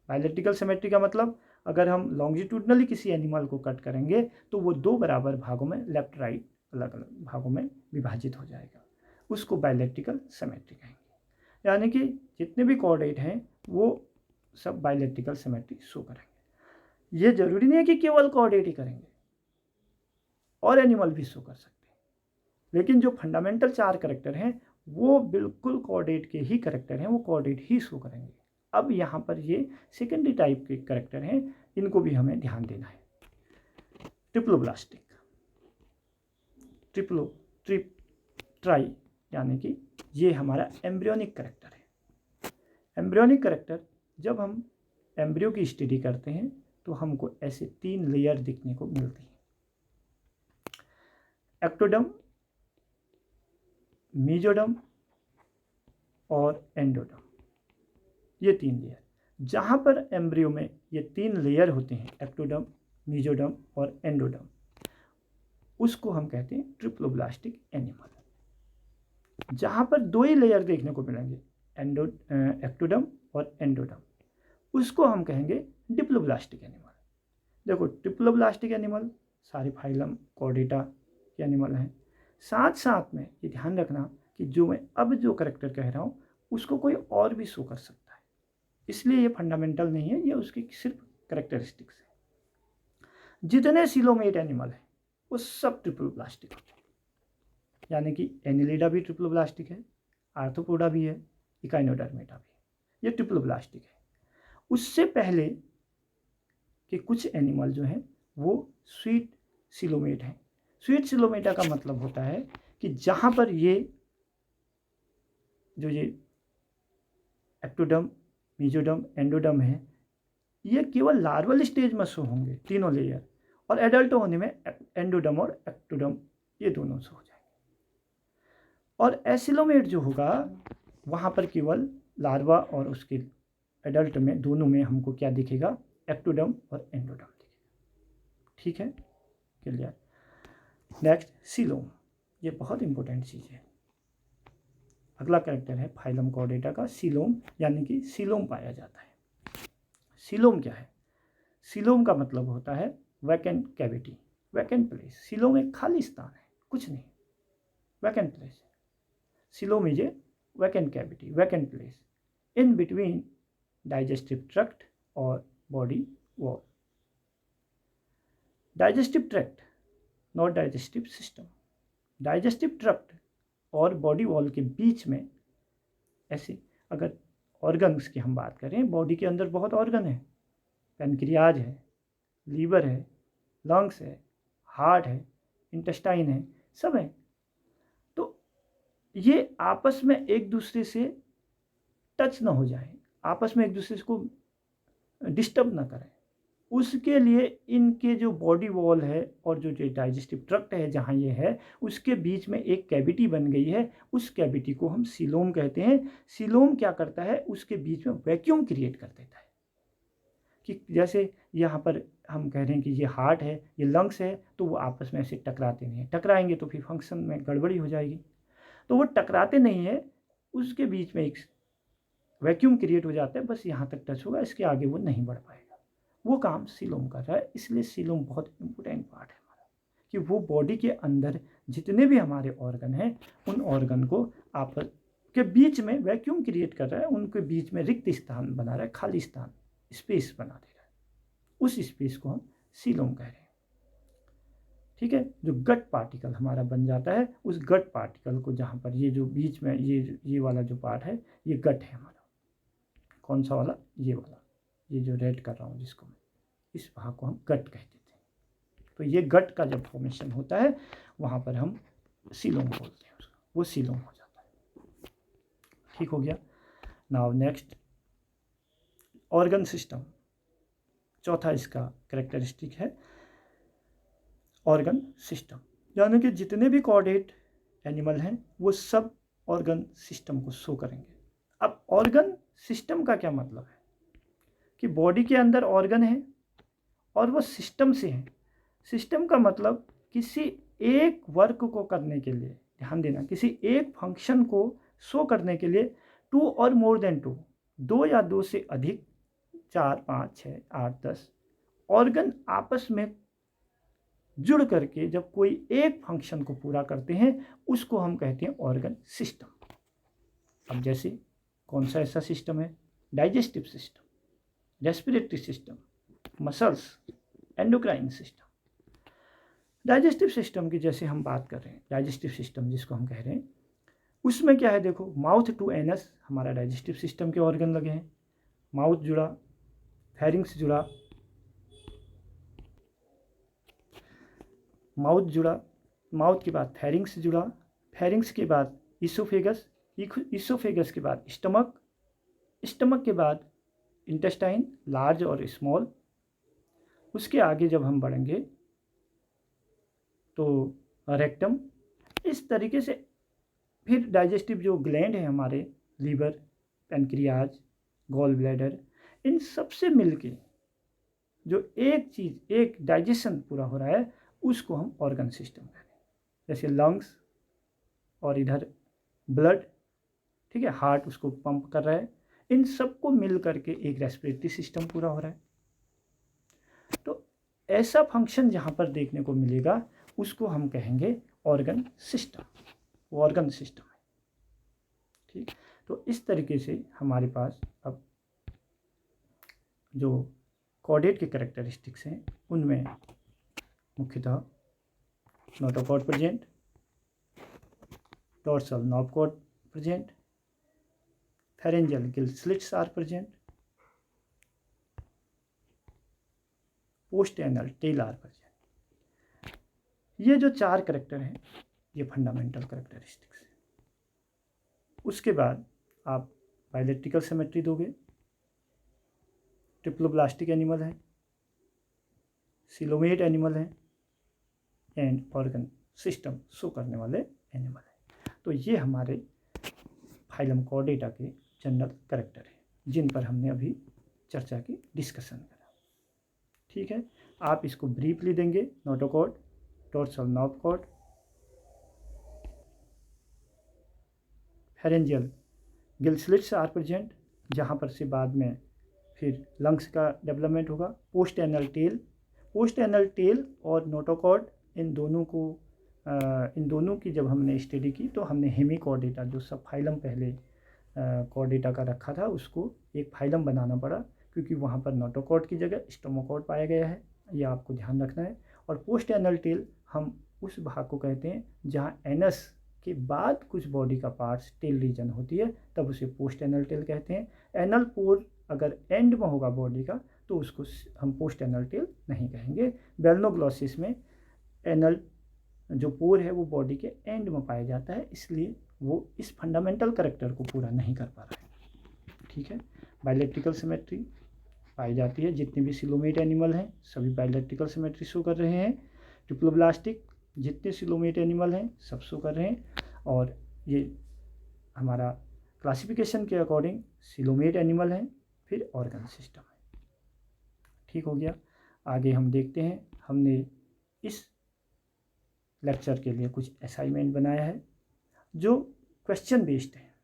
बाइलेक्ट्रिकल सिमेट्री का मतलब, अगर हम लॉन्जिट्यूडनली किसी एनिमल को कट करेंगे तो वो 2 बराबर भागों में, लेफ्ट राइट अलग अलग भागों में विभाजित हो जाएगा, उसको बाइलेक्ट्रिकल सिमेट्री कहेंगे। यानी कि जितने भी कॉर्डेट हैं वो सब बाइलेक्ट्रिकल सिमेट्री शो करेंगे। ये जरूरी नहीं है कि केवल कॉर्डेट ही करेंगे, और एनिमल भी शो कर सकते हैं, लेकिन जो फंडामेंटल 4 करेक्टर हैं वो बिल्कुल कॉर्डेट के ही करेक्टर हैं, वो कॉर्डेट ही शो करेंगे। अब यहाँ पर ये सेकेंडरी टाइप के करेक्टर हैं, इनको भी हमें ध्यान देना है। ट्रिप्लोब्लास्टिक, ट्राई, यानी कि ये हमारा एम्ब्रियोनिक करेक्टर है। एम्ब्रियोनिक करेक्टर, जब हम एम्ब्रियो की स्टडी करते हैं तो हमको ऐसे 3 लेयर दिखने को मिलती हैं, एक्टोडर्म, मेसोडर्म और एंडोडर्म। ये 3 लेयर, जहाँ पर एम्ब्रियो में ये 3 लेयर होते हैं, एक्टोडर्म, मेसोडर्म और एंडोडर्म, उसको हम कहते हैं ट्रिप्लोब्लास्टिक एनिमल। जहाँ पर 2 ही लेयर देखने को मिलेंगे, एक्टोडर्म और एंडोडर्म, उसको हम कहेंगे डिप्लोब्लास्टिक एनिमल। देखो ट्रिप्लोब्लास्टिक एनिमल सारे फाइलम कॉर्डेटा के एनिमल हैं। साथ साथ में ये ध्यान रखना कि जो मैं अब जो करेक्टर कह रहा हूँ उसको कोई और भी शो कर सकता है, इसलिए ये फंडामेंटल नहीं है, ये उसकी सिर्फ करेक्टरिस्टिक्स है। जितने सिलोमेट एनिमल हैं वो सब ट्रिप्लोब्लास्टिक होते हैं, यानी कि एनिलिडा भी ट्रिप्लोब्लास्टिक है, आर्थ्रोपोडा भी है, इकाइनोडर्मेटा भी है। ये ट्रिप्लोब्लास्टिक है। उससे पहले कि कुछ एनिमल जो हैं वो स्वीट सिलोमेट हैं। स्वीट सिलोमेटा का मतलब होता है कि जहाँ पर ये एक्टोडर्म, मेसोडर्म, एंडोडर्म है, ये केवल लार्वल स्टेज में शो होंगे तीनों लेयर, और एडल्ट होने में एंडोडर्म और एक्टोडर्म ये दोनों शो हो जाएंगे। और एसिलोमेट जो होगा वहाँ पर केवल लार्वा और उसके एडल्ट में दोनों में हमको क्या दिखेगा, एक्टोडर्म और एंडोडर्म दिखेगा। ठीक है, क्लियर। नेक्स्ट सीलोम, ये बहुत इंपॉर्टेंट चीज़ है। अगला कैरेक्टर है फाइलम कॉर्डेटा का सीलोम, यानी कि सीलोम पाया जाता है। सीलोम क्या है? सीलोम का मतलब होता है vacant cavity, vacant place. Coelom एक खाली स्थान है, कुछ नहीं, vacant place. Coelom is a vacant cavity, vacant place in between digestive tract और body wall. Digestive tract, not digestive system. Digestive tract और बॉडी वॉल के बीच में ऐसे, अगर ऑर्गन्स की हम बात करें, बॉडी के अंदर बहुत ऑर्गन है, पैनक्रियाज है, लीवर है, लंग्स है, हार्ट है, इंटेस्टाइन है, सब है। तो ये आपस में एक दूसरे से टच ना हो जाए, आपस में एक दूसरे को डिस्टर्ब ना करें, उसके लिए इनके जो बॉडी वॉल है और जो डाइजेस्टिव ट्रैक्ट है जहाँ ये है, उसके बीच में एक कैविटी बन गई है। उस कैविटी को हम सीलोम कहते हैं। सीलोम क्या करता है, उसके बीच में वैक्यूम क्रिएट कर देता है। कि जैसे यहाँ पर हम कह रहे हैं कि ये हार्ट है, ये लंग्स है, तो वो आपस में ऐसे टकराते नहीं हैं। टकराएंगे तो फिर फंक्शन में गड़बड़ी हो जाएगी। तो वो टकराते नहीं है, उसके बीच में एक वैक्यूम क्रिएट हो जाता है, बस यहाँ तक टच होगा, इसके आगे वो नहीं बढ़ पाएगा। वो काम सीलोम कर रहा है। इसलिए सीलोम बहुत इंपॉर्टेंट पार्ट है हमारा, कि वो बॉडी के अंदर जितने भी हमारे ऑर्गन हैं, उन ऑर्गन को आपस के बीच में वैक्यूम क्रिएट कर रहा है, उनके बीच में रिक्त स्थान बना रहा है, खाली स्थान, स्पेस बना दे रहा है। उस स्पेस को हम सीलोम कह रहे हैं। ठीक है, जो गट पार्टिकल हमारा बन जाता है, उस गट पार्टिकल को, जहाँ पर ये जो बीच में ये वाला जो पार्ट है, ये गट है हमारा। कौन सा वाला? ये वाला, ये जो रेड कर रहा हूँ जिसको मैं, इस भाग को हम गट कहते थे। तो ये गट का जब फॉर्मेशन होता है, वहाँ पर हम सीलोम बोलते हैं उसका, वो सीलोम हो जाता है। ठीक हो गया। Now next, organ system. चौथा इसका कैरेक्टरिस्टिक है ऑर्गन सिस्टम, यानी कि जितने भी कॉर्डेट एनिमल हैं वो सब ऑर्गन सिस्टम को शो करेंगे। अब ऑर्गन सिस्टम का क्या मतलब है, कि बॉडी के अंदर ऑर्गन है और वो सिस्टम से है। सिस्टम का मतलब किसी एक वर्क को करने के लिए, ध्यान देना, किसी एक फंक्शन को शो करने के लिए 2 और मोर देन 2, 2 या 2 से अधिक, 4, 5, 6, 8, 10 ऑर्गन आपस में जुड़ करके जब कोई एक फंक्शन को पूरा करते हैं, उसको हम कहते हैं ऑर्गन सिस्टम। अब जैसे कौन सा ऐसा सिस्टम है? Digestive system, respiratory system, muscles, endocrine system. Digestive system की जैसे हम बात कर रहे हैं, डाइजेस्टिव सिस्टम जिसको हम कह रहे हैं, उसमें क्या है, देखो, माउथ टू एनस हमारा डाइजेस्टिव सिस्टम के ऑर्गन लगे हैं। माउथ जुड़ा, फेरिंग्स जुड़ा, माउथ जुड़ा, माउथ के बाद फेरिंग्स जुड़ा, फेरिंग्स के बाद इसोफेगस, इसोफेगस के बाद स्टमक, स्टमक के बाद इंटेस्टाइन, लार्ज और स्मॉल। उसके आगे जब हम बढ़ेंगे तो रेक्टम। इस तरीके से फिर डाइजेस्टिव जो ग्लैंड है हमारे, लीवर, पैनक्रियाज, गॉल ब्लैडर, इन सब से मिलके जो एक चीज़, एक डाइजेशन पूरा हो रहा है, उसको हम ऑर्गन सिस्टम कह रहे हैं। जैसे लंग्स और इधर ब्लड, ठीक है, हार्ट उसको पंप कर रहा है, इन सबको मिल करके एक रेस्पिरेटरी सिस्टम पूरा हो रहा है। तो ऐसा फंक्शन जहाँ पर देखने को मिलेगा, उसको हम कहेंगे ऑर्गन सिस्टम। वो ऑर्गन सिस्टम है। ठीक, तो इस तरीके से हमारे पास अब जो कॉर्डेट के कैरेक्टरिस्टिक्स हैं, उनमें मुख्यतः notochord present, dorsal nerve cord present, pharyngeal gill slits are present, post anal tail are present। ये जो 4 करेक्टर हैं ये फंडामेंटल करेक्टरिस्टिक्स है। उसके बाद आप बायलेक्ट्रिकल सिमेट्री दोगे, ट्रिप्लोब्लास्टिक एनिमल है, सिलोमेट एनिमल है एंड ऑर्गन सिस्टम शो करने वाले एनिमल है। तो ये हमारे फाइलम कॉर्डेटा के जनरल करेक्टर हैं जिन पर हमने अभी चर्चा की, डिस्कशन करा। ठीक है, आप इसको ब्रीफली देंगे। Notochord, dorsal nerve cord, pharyngeal gill slits are present, जहाँ पर से बाद में फिर लंग्स का डेवलपमेंट होगा। पोस्ट एनल टेल और नोटोकॉर्ड, इन दोनों की जब हमने स्टडी की तो हमने हेमिकॉर्डेटा, जो सब फाइलम पहले कॉर्डेटा का रखा था, उसको एक फाइलम बनाना पड़ा क्योंकि वहाँ पर नोटोकॉर्ड की जगह स्टोमोकॉर्ड पाया गया है। ये आपको ध्यान रखना है। और पोस्ट एनल टेल हम उस भाग को कहते हैं जहाँ एनस के बाद कुछ बॉडी का पार्ट्स टेल रीजन होती है, तब उसे पोस्ट एनल टेल कहते हैं। एनल पोर अगर एंड में होगा बॉडी का तो उसको हम पोस्ट एनल टेल नहीं कहेंगे। बेलनोग्लोसिस में एनल जो पोर है वो बॉडी के एंड में पाया जाता है, इसलिए वो इस फंडामेंटल करेक्टर को पूरा नहीं कर पा रहा है। ठीक है, बायलेक्ट्रिकल सिमेट्री पाई जाती है। जितने भी सिलोमेट एनिमल हैं सभी बायलेक्ट्रिकल सिमेट्री शो कर रहे हैं। ट्रिप्लोब्लास्टिक जितने सिलोमेट एनिमल हैं सब शो कर रहे हैं। और ये हमारा क्लासिफिकेशन के अकॉर्डिंग सिलोमेट एनिमल हैं, फिर ऑर्गन सिस्टम है। ठीक हो गया। आगे हम देखते हैं, हमने इस लेक्चर के लिए कुछ असाइनमेंट बनाया है जो क्वेश्चन बेस्ड है।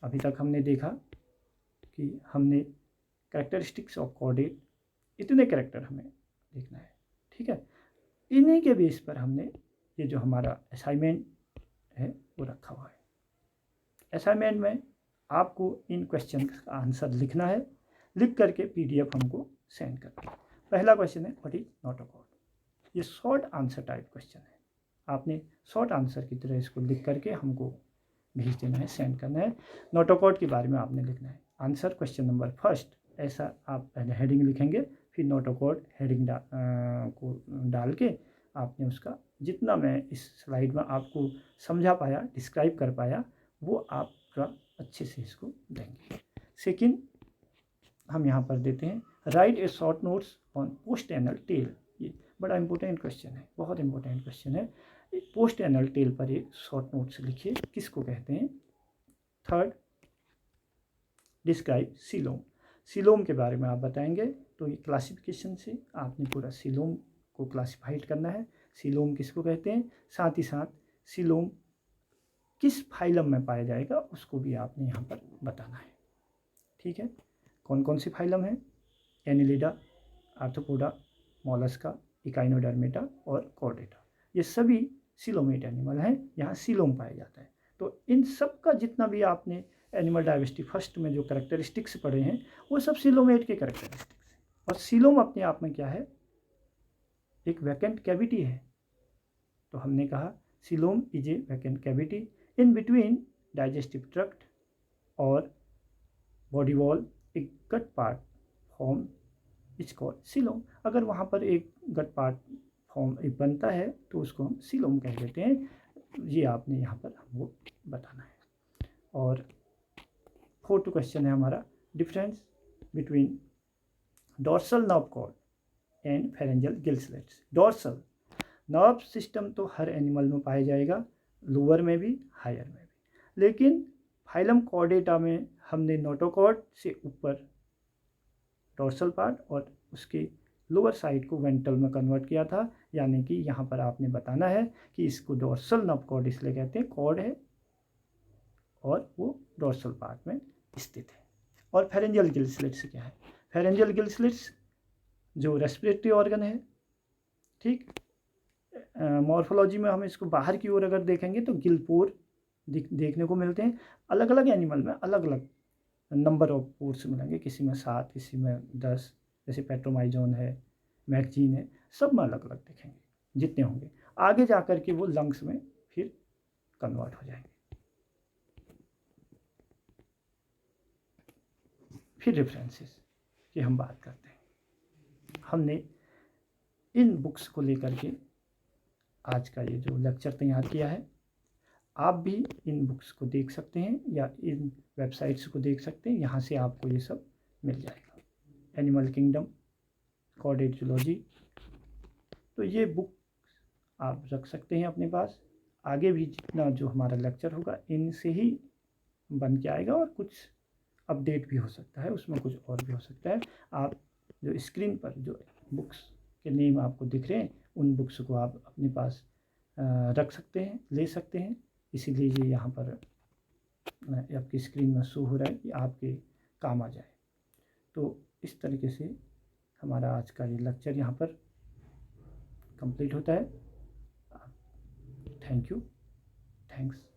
अभी तक हमने देखा कि हमने कैरेक्टरिस्टिक्स ऑफ कॉर्डेट, इतने कैरेक्टर हमें देखना है। ठीक है, इन्हीं के बेस पर हमने ये जो हमारा असाइनमेंट है वो रखा हुआ है। असाइनमेंट में आपको इन क्वेश्चन का आंसर लिखना है, लिख करके PDF हमको सेंड करना है। पहला क्वेश्चन है व्हाट इज नोटोकॉर्ड। ये शॉर्ट आंसर टाइप क्वेश्चन है, आपने शॉर्ट आंसर की तरह इसको लिख करके हमको भेज देना है, सेंड करना है। नोटोकॉर्ड के बारे में आपने लिखना है आंसर क्वेश्चन नंबर फर्स्ट, ऐसा आप पहले हेडिंग लिखेंगे, फिर नोटोकॉर्ड हेडिंग को डाल के आपने उसका जितना मैं इस स्लाइड में आपको समझा पाया, डिस्क्राइब कर पाया, वो आप थोड़ा अच्छे से इसको देंगे। सेकंड हम यहाँ पर देते हैं right A short notes on post anal tail. ये बड़ा इंपॉर्टेंट क्वेश्चन है, बहुत इंपॉर्टेंट क्वेश्चन है। पोस्ट एनल टेल पर एक शॉर्ट नोट्स लिखिए, किसको कहते हैं। Third describe coelom. सिलोम के बारे में आप बताएंगे, तो ये क्लासिफिकेशन से आपने पूरा सिलोम को क्लासिफाइड करना है, सिलोम किसको कहते हैं, साथ ही साथ सिलोम किस फाइलम में पाया जाएगा उसको भी आपने यहाँ पर बताना है। ठीक है, कौन कौन सी फाइलम है, एनिलिडा, आर्थ्रोपोडा, मोलस्का, इकाइनोडर्मेटा और कॉर्डेटा, ये सभी सिलोमेट एनिमल हैं, यहाँ सिलोम पाया जाता है। तो इन सब का जितना भी आपने एनिमल डाइवर्सिटी फर्स्ट में जो कैरेक्टरिस्टिक्स पढ़े हैं वो सब सिलोमेट के कैरेक्टरिस्टिक्स हैं। और सिलोम अपने आप में क्या है, एक वैकेंट कैविटी है। तो हमने कहा coelom is a vacant cavity in between digestive tract और बॉडी वॉल, एक gut part form is called coelom. अगर वहाँ पर एक गट पार्ट फॉर्म एक बनता है तो उसको हम सिलोम कह देते हैं। ये आपने यहाँ पर हमको बताना है। और फोर्थ क्वेश्चन है हमारा difference between dorsal nerve cord and pharyngeal gill slits. Dorsal nerve system तो हर एनिमल में पाया जाएगा, लोअर में भी हायर में भी, लेकिन फाइलम कॉर्डेटा में हमने नोटोकॉर्ड से ऊपर डोर्सल पार्ट और उसके लोअर साइड को वेंट्रल में कन्वर्ट किया था। यानी कि यहाँ पर आपने बताना है कि इसको डोर्सल नर्व कॉर्ड इसलिए कहते हैं, कॉर्ड है और वो डोर्सल पार्ट में स्थित है। और फेरेंजियल गिल स्लिट्स क्या है, फेरेंजियल गिल स्लिट्स जो रेस्पिरेटरी ऑर्गन है। ठीक, मॉर्फोलॉजी में हम इसको बाहर की ओर अगर देखेंगे तो गिल पोर देखने को मिलते हैं। अलग अलग एनिमल में अलग अलग नंबर ऑफ पोर्स मिलेंगे, किसी में 7, किसी में 10, जैसे पेट्रोमाइजोन है, मैगजीन है, सब में अलग अलग दिखेंगे जितने होंगे। आगे जा कर के वो लंग्स में फिर कन्वर्ट हो जाएंगे। फिर रेफरेंसेस की हम बात करते हैं। हमने इन बुक्स को लेकर के आज का ये जो लेक्चर तैयार किया है। आप भी इन बुक्स को देख सकते हैं या इन वेबसाइट्स को देख सकते हैं, यहाँ से आपको ये सब मिल जाएगा। एनिमल किंगडम, कॉर्डेड जूलॉजी, तो ये बुक आप रख सकते हैं अपने पास। आगे भी जितना जो हमारा लेक्चर होगा इनसे ही बन के आएगा, और कुछ अपडेट भी हो सकता है, उसमें कुछ और भी हो सकता है। आप जो स्क्रीन पर जो बुक्स के नेम आपको दिख रहे हैं, उन बुक्स को आप अपने पास रख सकते हैं, ले सकते हैं। इसीलिए ये यहाँ पर आपकी स्क्रीन में शो हो रहा है कि आपके काम आ जाए। तो इस तरीके से हमारा आज का ये लेक्चर यहाँ पर कंप्लीट होता है। Thank you, thanks.